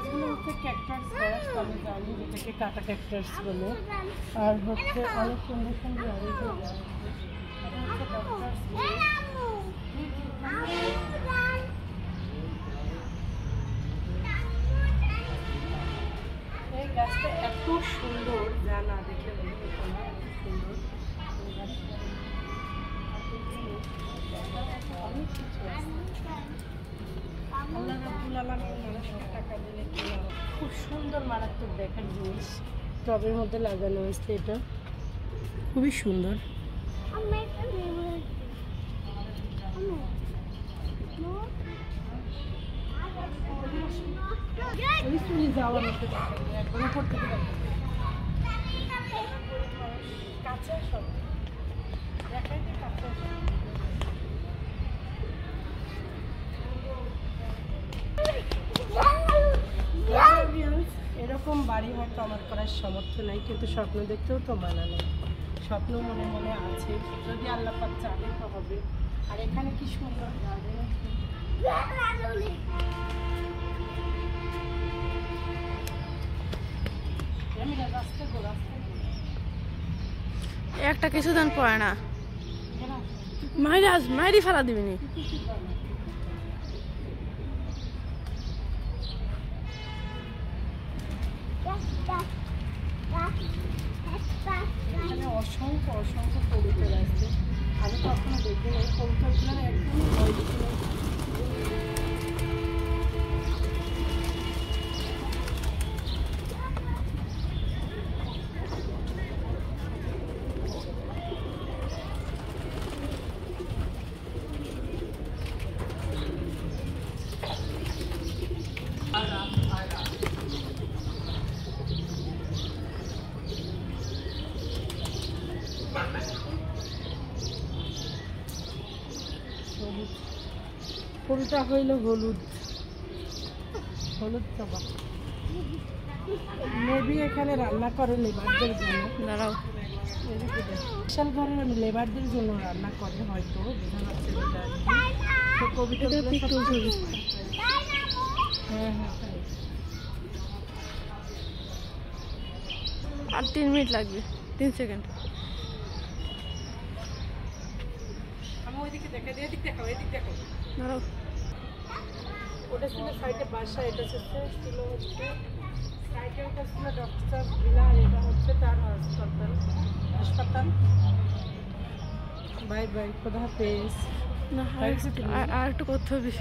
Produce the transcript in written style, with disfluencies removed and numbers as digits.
গাছগুলো হচ্ছে ক্যাকটাস গাছ, আমি জানি যেটাকে কাটা ক্যাকটাস বলে। আর হচ্ছে অনেক সুন্দর সুন্দর অরেঞ্জ গাছ, এটা হচ্ছে ক্যাকটাস গাছ। এই গাছটা এত সুন্দর যা না দেখলে বলতে পারবো না, এত সুন্দর এই গাছটা। অনেক কিছু আছে, আল্লাহ রাব্বুল আলামিন মানুষকে টাকা দিলে কেনা হয়। খুব সুন্দর মারাত্মক দেখার জিনিস, টবের মধ্যে লাগানো হয়েছে, এটা খুবই সুন্দর। যাওয়ার মতো একবারে পড়তে কাছে সব দেখাইতে কাছে। এরকম বাড়ি হয়তো আমার করার সামর্থ্য নাই, কিন্তু স্বপ্ন দেখতেও তো মানা নেই, স্বপ্ন মনে মনে আছে, যদি আল্লাহ পাক চাবে তো হবে। আর এখানে কি সুন্দর গার্ডেন আছে। একটা কিছু দান পড়ে না, মাইরি ফেলা দিবিনি। এখানে অসংখ্য অসংখ্য কবুতর আছে, আমি কখনো দেখিনি। এই কবুতরগুলো একদমই ভয় ছিল। ফুলটা হইল হলুদ, হলুদ জবা। মেবি এখানে রান্না করে লেবারদের জন্য। দাঁড়াও, বিশাল ঘরের লেবারদের জন্য রান্না করে হয়তো, বোঝা যাচ্ছে যেটা। তো কবিতা হ্যাঁ হ্যাঁ, আর 3 মিনিট লাগবে, 3 সেকেন্ড। আমি ওইদিকে দেখা দিয়ে দিক দেখাও, এদিক দেখো। দাঁড়াও, ওটা ছিল সাইডে বাসা, এটা ছিল হচ্ছে সাইডে, ওটা ছিল ডক্টর ভিলা, আর এটা হচ্ছে তার হাসপাতাল। বাই বাই, খোদা হাফেজ। না আর একটু করতে হবে।